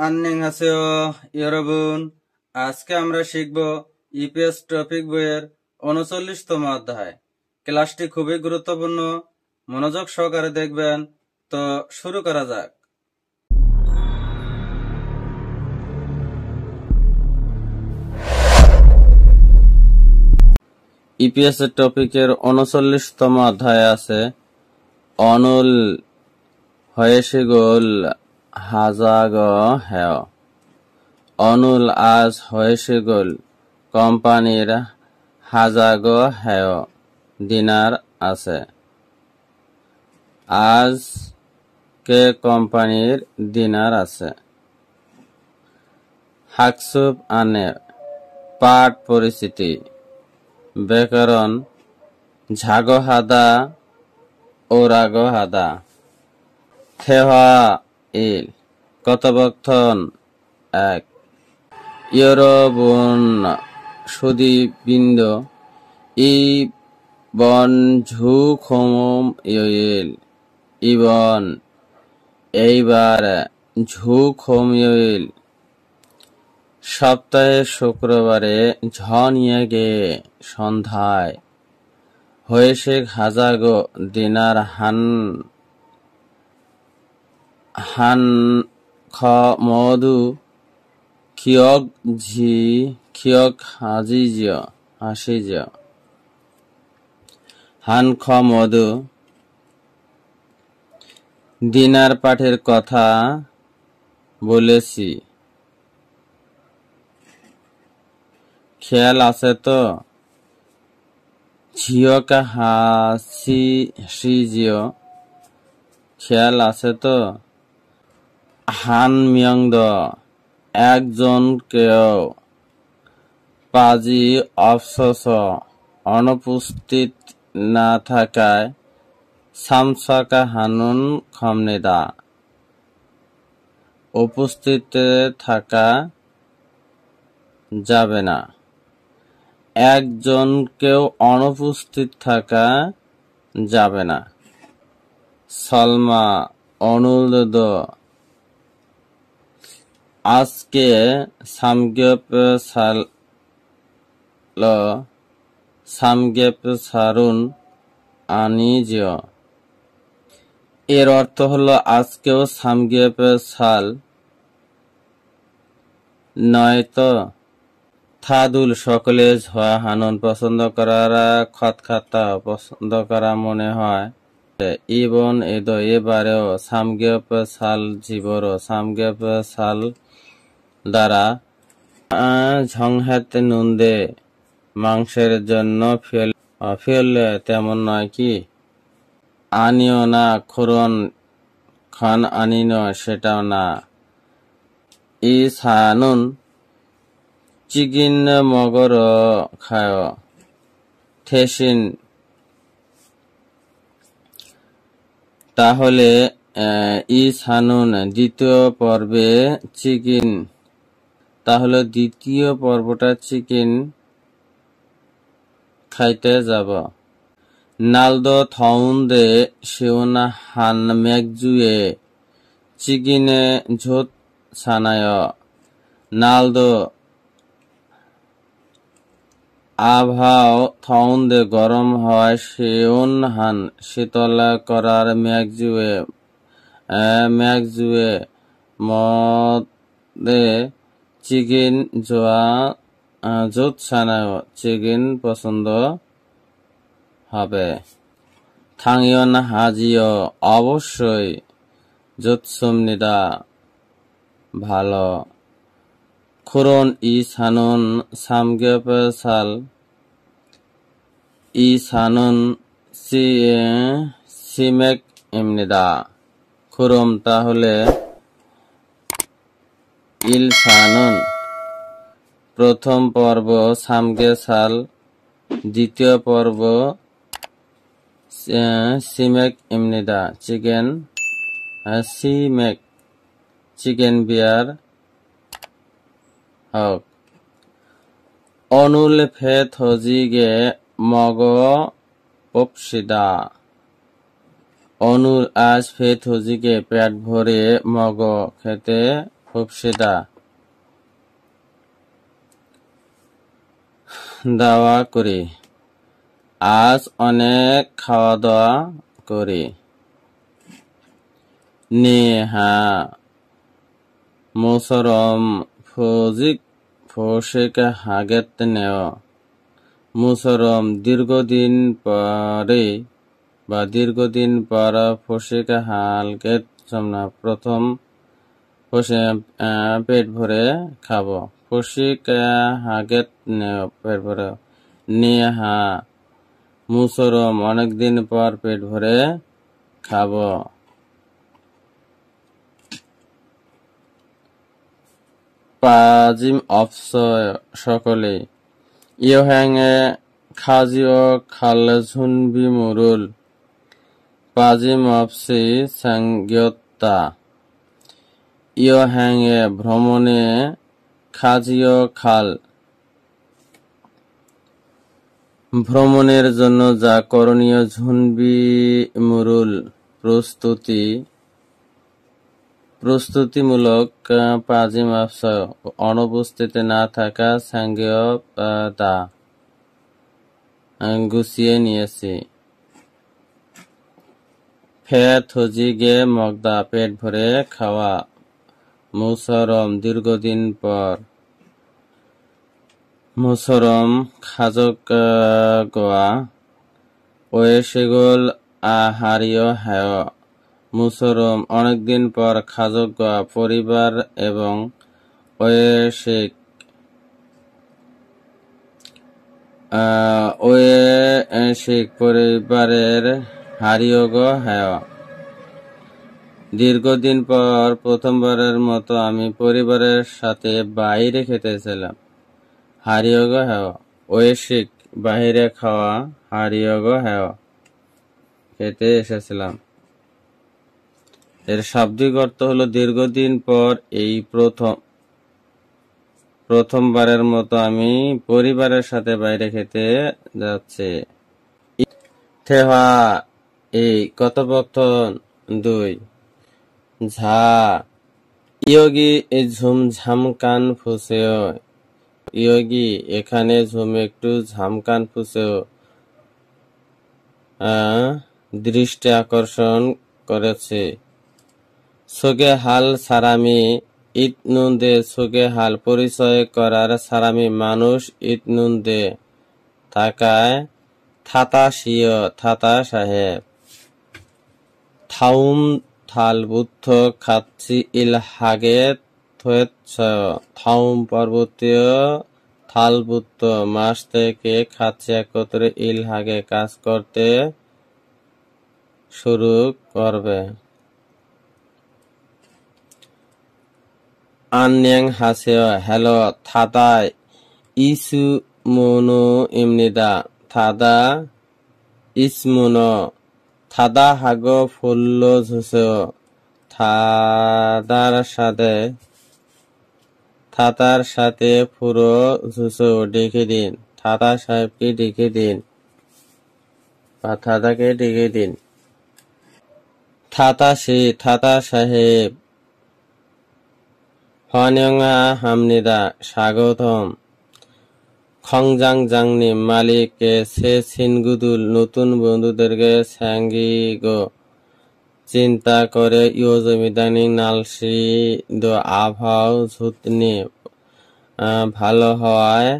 안녕하세요, 여러분. আজকে আমরা শিখব ইপিএস টপিক বইয়ের 39তম অধ্যায়। ক্লাসটি খুবই গুরুত্বপূর্ণ, মনোযোগ সহকারে দেখবেন। তো শুরু করা যাক। ইপিএস এর টপিকের 39তম অধ্যায় আছে অনুল হয়েছে গোল হাজাগ হ্যাঁ। অনুল আজ হয়েছে গোল কোম্পানির হাজাগ হ্যাঁ দিনার আছে। আজ কে কোম্পানির দিনার আছে। হাকসুপ আনে পাঠ পরিচিতি ব্যাকরণ ঝাগো হাদা ও রাগো হাদা থেওয়া ইল কথোপকথন 1 ইয়রবন সুদীবৃন্দ ই বন ঝুখোম ইল ইবন এইবার ঝুখোম সপ্তাহে শুক্রবারে ঝনিয়েগে সন্ধ্যায় হয়েছে হাজাগো দিনার হান খ মধু খিয়ক হাসিজ হান খ মধু দিনার পাঠের কথা বলেছি, খেয়াল আছে তো? ঝিয়কা হাসিজিও খেয়াল আছে তো? হান মিয়ংদ একজনকেও পাজি অফসস অনুপস্থিত না থাকায় সামসাকা হানুন খমনেদা উপস্থিত থাকা যাবে না। একজনকেও অনুপস্থিত থাকা যাবে না। সলমা অনুরোধ আজকে সামগেপ সারুন আনিজ। এর অর্থ হলো আজকেও সামগেপ সাল নয়তো। থাদুল সকলে ঝোয়া হানুন পছন্দ করারা খতখাতা পছন্দ করা মনে হয়। ইবন এদো এবারেও সামগেপ সাল জীবর সামগেপ সাল দ্বারা ঝংহাতে নুন্দে মাংসের জন্য ফেল তেমন নয় কি? আনিও না খুরন খান আনিন সেটাও না। ই সানুন চিকিন মগর খায় থেসিন তাহলে ই সানুন দ্বিতীয় পর্বে চিকেন তাহলে দ্বিতীয় পর্বটা চিকেন খাইতে যাব। নালদো থাউন্দে শিওনা হান মেঘজুয়ে চিকিনে ঝোত সানায়। নালদো আবহাও থাউন্দে গরম হয় শিওন হান শীতল করার মেঘজুয়ে মদে চিকেন জোত সানায় চিকেন পছন্দ হবে। থাংয়ন হাজিও অবশ্যই জোৎসুমনিদা ভালো। খুরন ই সানুন সামগেপ সাল ই সানুন সিমেক এমনিদা। খুরম তাহলে ইল সানুন প্রথম পর্ব সামগে সাল দ্বিতীয় পর্ব সিমেক এমনিদা চিকেন সিমেক চিকেন বিয়ার হোক। অনুল ফেত হজিগে মগ পপসিদা। অনুল আজ ফেত হজিকে পেট ভরে মগ খেতে খুবশিদা দাওয়া করি, আজ অনেক খাওয়া দাওয়া করি। নেহা মুসরম ফসিক হাগেত নেও। মুসরম দীর্ঘদিন পর ফসিক হালগেত প্রথম পেট ভরে খাবো। ফসিক হাগেত নেও পেট ভরে। নেহা মুসরম অনেকদিন পর পেট ভরে খাবো। পাজিম অফসয় সকলে ইয়োহ্যাঙে খাজিও খাল ঝুনবি মুরুল। পাজিম অফসি সাংগ্যতা ইয়োহ্যাঙে ভ্রমণে খাজিও খাল ভ্রমণের জন্য যা করণীয়। ঝুনবি মুরুল প্রস্তুতিমূলক। পাজিম অফসয় অনুপস্থিত না থাকা। সাংগ্য দা গুছিয়ে নিয়েছি। ফে থজি গে মগদা পেট ভরে খাওয়া। মুসরম দীর্ঘদিন পর। মুসরম খাজক গোয়া ওয়ে সেগুল আহারিয় হ্যায়। মুসরম অনেকদিন পর খাজক গোয়া পরিবার এবং ওয়েশিক পরিবারের হারিয়োগ হ্যায়। দীর্ঘদিন পর প্রথমবারের মতো আমি পরিবারের সাথে বাইরে খেতেছিলাম। হারিয়োগ হ্যায় ওয়েশিক বাইরে খাওয়া। হারিয়োগ হ্যায় খেতে এসেছিলাম। এর শাব্দিক অর্থ হলো দীর্ঘদিন পর এই প্রথমবারের মতো আমি পরিবারের সাথে বাইরে খেতে যাচ্ছি। থেহা এই কথোপকথন 2 ঝা ইয়োগি ঝুম ঝামকান ফুসেও। ইয়োগি এখানে ঝুম একটু ঝামকান ফুসেও দৃষ্টি আকর্ষণ করেছে। সোগে হাল সারামি ইট নুন্দে। সোগে হাল পরিচয় করার। সারামি মানুষ। ইট নুন্দে থাকায়। থাতা শিয় থাতা সাহেব। থাউম থাল বুদ্ধ খাচ্ছি ইল হাগে থয়েছ। থাউম পর্বতীয় থাল বুদ্ধ মাস থেকে খাচ্ছি একত্রে ইল হাগে কাজ করতে শুরু করবে। আন্যাং হাসেও হ্যালো থাদাই ইসু মনো ইমনিদা। থাদা ইসমুনো থাদা হাগো ফুল্ল ঝুসেও। থাদার সাথে পুরো ঝুসেও ডেকে দিন। থাদা সাহেবকে ডেকে দিন বা থাদাকে ডেকে দিন। থাতা সাহেব হনিয়ংা হামনিদা স্বাগতম। খংজাং জাংনি মালিককে সে সিনগুদুল নতুন বন্ধুদেরকে স্যাঙ্গিগো চিন্তা করে। ইয় জমিদানি নালসি দো আভাও ঝুতনি ভালো হওয়ায়।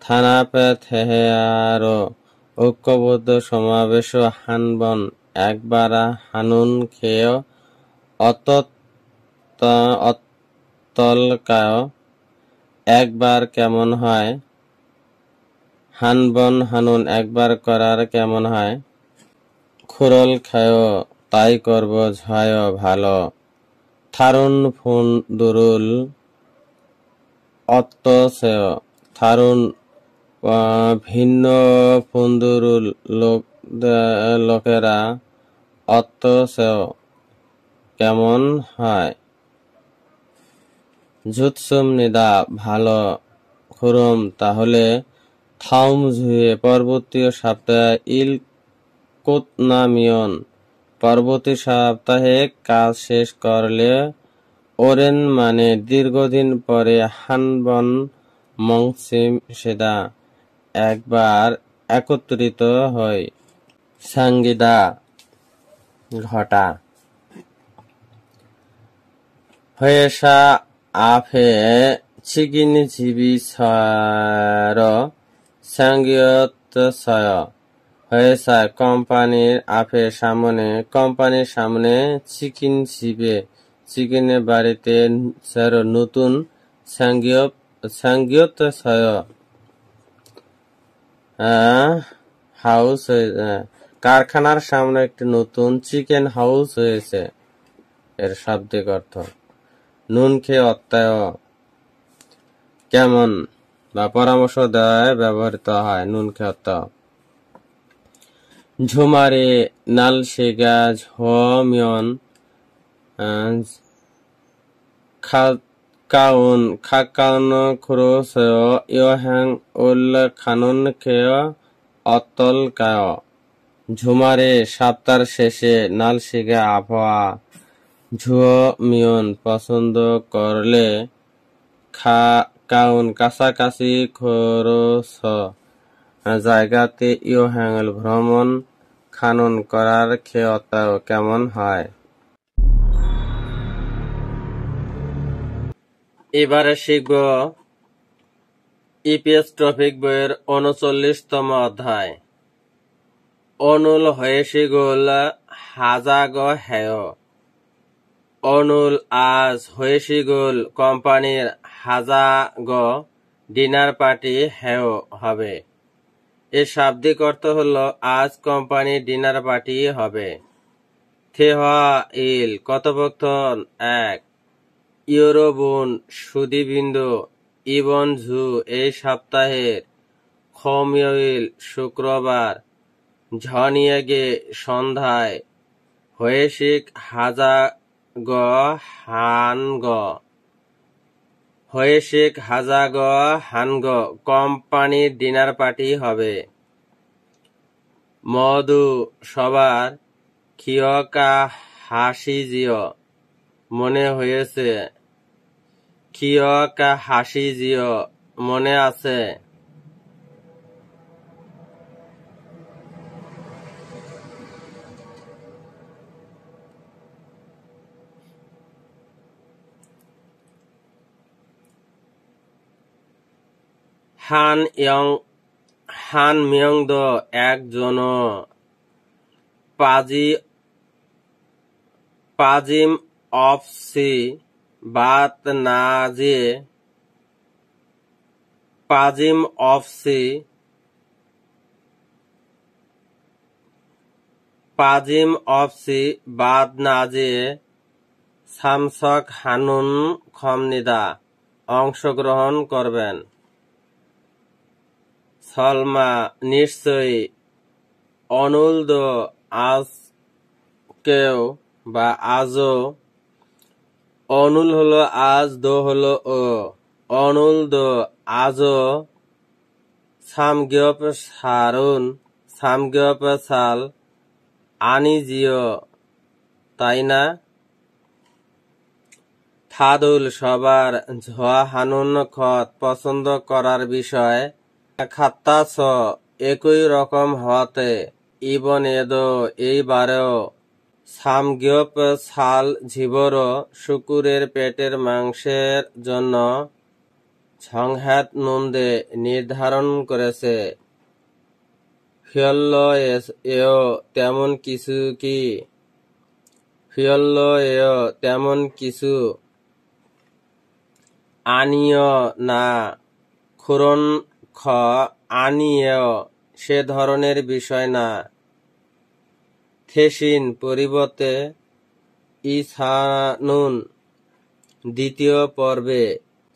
থানা পে থেহেয়ারো ঐক্যবদ্ধ সমাবেশ। হানবন একবার। হানুন খেয় অতলকায় একবার কেমন হয়। হানবন হানুন একবার করার কেমন হয়। খুরল খায় তাই করব ঝয় ভালো। থারুন ফুন দুরুল অত্তসেয়। থারুন ভিন্ন ফুন্দুরুল লোকেরা অত্তসেয় কেমন হয়। ঝুৎসুম নিদা ভালো। খুরম তাহলে। থাউম ঝুয়ে পরবর্তী সপ্তাহে ইল কোতনামিয়ন পরবর্তী সপ্তাহে কাজ শেষ করলে ওরেন মানে দীর্ঘদিন পরে, হানবন মংসিম সেদা একবার একত্রিত হয়, সাঙ্গিদা ঘটা। 회사 앞에 치킨집이 사러 생겼어요. 회사 কোম্পানির 앞에 সামনে, কোম্পানির সামনে চিকেন집에 চিকেনের বাড়িতে 새로 নতুন 생겼어요. হাউস, কারখানার সামনে একটি নতুন চিকেন হাউস হয়েছে। এর শাব্দিক অর্থ নুন খেয়ে অত্যায় কেমন বা পরামর্শ দেওয়ায় ব্যবহৃত হয় নুন খেয়ে অত্যায়। ঝুমারে নালশেগা ঝমিয়ন 가까운 크루스요 여행 올라가는 게 어떨까요? ঝুমারে সপ্তাহ শেষে, নালশিগা আবহাওয়া, ঝুমিয়ন পছন্দ করলে, কাউন কাছাকাছি, খরচ জায়গাতে, ইয়োহ্যাঙ্গল ভ্রমণ, খানন করার খেয়তাও কেমন হয়। এবারে শিখব ইপিএস টপিক বইয়ের 39তম অধ্যায়। অনুল হয়েছিগুল হাজাগ হেয়। অনুল আজ হয়েছিগুল কোম্পানির হাজাগ ডিনার পার্টি হেয় হবে। এর শাব্দিক অর্থ হল আজ কোম্পানির ডিনার পার্টি হবে। থেহা ইল কথোপকথন 1। ইউরোবুন সুদীবৃন্দু, ইবন ঝু এই সপ্তাহের, খমিয়ইল শুক্রবার, ঝনিয়েগে সন্ধ্যায়, হয়েশিক হাজাগ হানগ। হয়েশিক হাজাগ হানগ কোম্পানির ডিনার পার্টি হবে। মধু সবার, খিয়কা হাসিজিও মনে হয়েছে, খিয়কা হাসিজিও মনে আছে। হান মিয়ংদ একজন পাজিম অফসি বাত না যে, পাজিম অফসি বাদ না যে, সামসক হানুন খমনিদা অংশগ্রহণ করবেন। সলমা নিশ্চয়ই, অনুলদ আজকেও বা আজও, অনুল হলো আজ, দো হলো ও, অনুলদ আজও, সামগ্যপ সারুন, সামগ্যপ সাল, আনিজিও তাই না। থাদুল সবার, ঝোয়া হানুন খত পছন্দ করার বিষয়, খাত্তাস একই রকম হতে, ইবন এদো এইবারেও, সামগ্যপ সাল ঝিবর শুকুরের পেটের মাংসের জন্য, সংহ্যাত নন্দে নির্ধারণ করেছে। ফিয়ল্ল এও তেমন কিছু কি, ফিয়ল্ল এও তেমন কিছু, আনিয় না, খুরন খ আনিয়েও সে ধরনের বিষয় না। থেসিন পরিবর্তে, ইসানুন দ্বিতীয় পর্বে,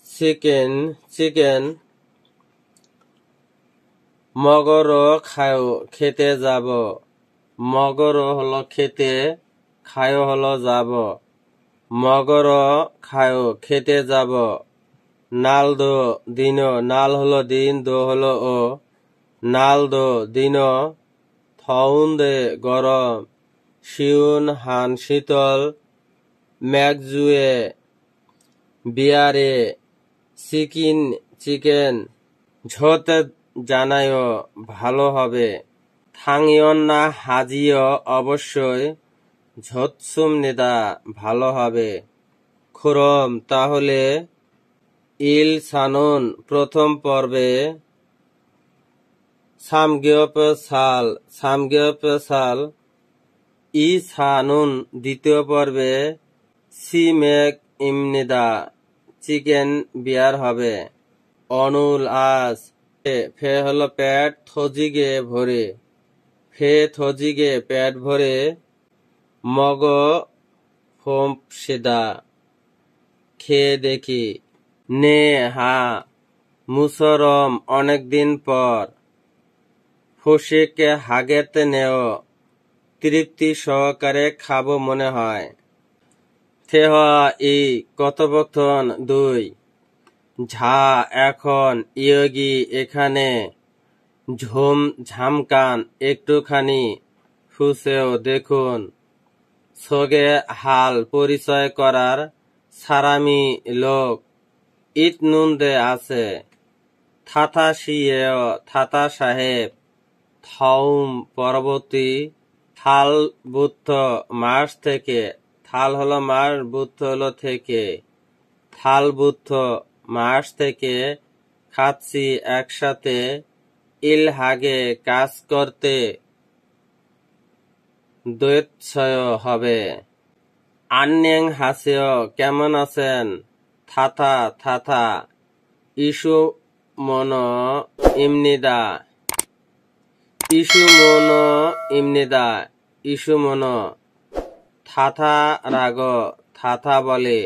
চিকেন মগর খায়ো খেতে যাব। মগর হলো খেতে, খায়ো হলো যাব। মগর খায়ো খেতে যাব। নাল দো দিন, নাল হলো দিন, দো হলো ও, নাল দো দিন, থউন্দে গরম, শিউন হান শীতল, ম্যাকজুয়ে বিয়ারে চিকেন ঝোত জানায় ভালো হবে। থাঙিয়ন না হাজিও অবশ্যই ঝোৎসুম নিদা ভালো হবে। খুরম তাহলে ইল সানুন প্রথম পর্বে সামগেপ সাল ই সানুন দ্বিতীয় পর্বে সিমেক ইমনিদা চিকেন বিয়ার হবে। অনুল আজ ফে হলো পেট, থজিগে ভরে, ফে থজিগে পেট ভরে, মগ ফোম্প সেদা খেয়ে দেখি। নে হা মুসরম অনেকদিন পর, ফুসিকে হাগেতে নেও তৃপ্তি সহকারে খাবো মনে হয়। থেহ ই কথোপকথন 2 ঝা এখন ইয়োগি এখানে ঝুম ঝামকান একটুখানি ফুসেও দেখুন। সোগে হাল পরিচয় করার সারামি লোক ইট নুনদে আছে। থাথা শিয়েও থাথা সাহেব থাউম পরবর্তী থাল বুদ্ধ মাস থেকে, থাল হলো মাস, বুদ্ধ হলো থেকে, থাল বুদ্ধ মাস থেকে খাচ্ছি একসাথে ইলহাগে কাজ করতে দৈৎসয় হবে। আন্যেং হাসেও কেমন আছেন? থাথা থাথা ইসু মন ইমনিদা ইসু মন থাথা রাগ থাথা বলে,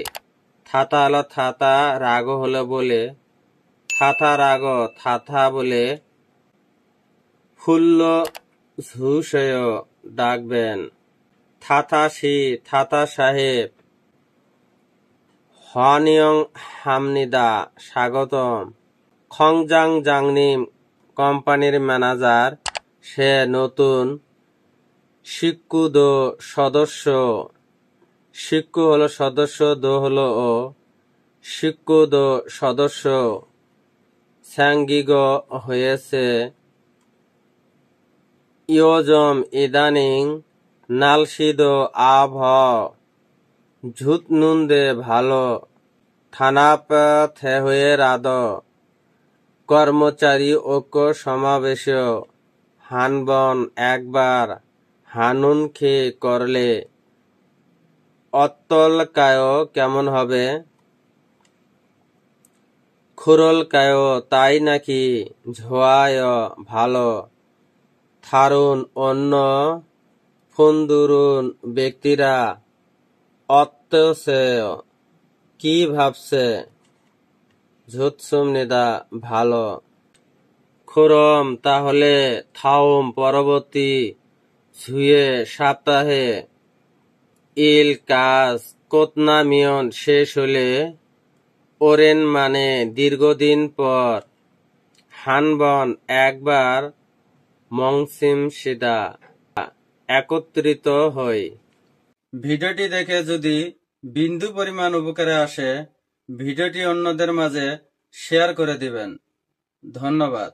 থাথা হলো থাথা, রাগ হলো বলে, থাথা রাগ থাথা বলে। ফুল্ল ঝুসেয় ডাকবেন। থাথা থাথা সাহেব হনিয়ং হামনিদা স্বাগতম। খংজাং জাংনিম কোম্পানির ম্যানেজার, সে নতুন শিক্কু দো সদস্য। শিক্কু হলো সদস্য, দো হলো ও, শিক্কু দো সদস্য স্যাঙ্গিগ হয়েছে। ইয়োজম ইদানিং নালসিদো আভ ঝুত নুনদে ভালো। থানাপ থেহয়ে রাদ কর্মচারী ঐক্য সমাবেশ হানবন একবার হানুন খেয়ে করলে অত্তল কায় কেমন হবে? খুরল কায় তাই নাকি? ঝোয়ায় ভালো। থারুন অন্য ফুন্দুরুন ব্যক্তিরা অত্যসেয় কি ভাবছে? ঝুৎসুম নিদা ভালো। খুরম তাহলে থাউম পরবর্তী ঝুয়ে সপ্তাহে ইল কাজ কোতনা মিয়ন শেষ হলে ওরেন মানে দীর্ঘদিন পর, হানবন একবার মংসিম সিদা একত্রিত হই। ভিডিওটি দেখে যদি বিন্দু পরিমাণ উপকারে আসে, ভিডিওটি অন্যদের মাঝে শেয়ার করে দিবেন। ধন্যবাদ।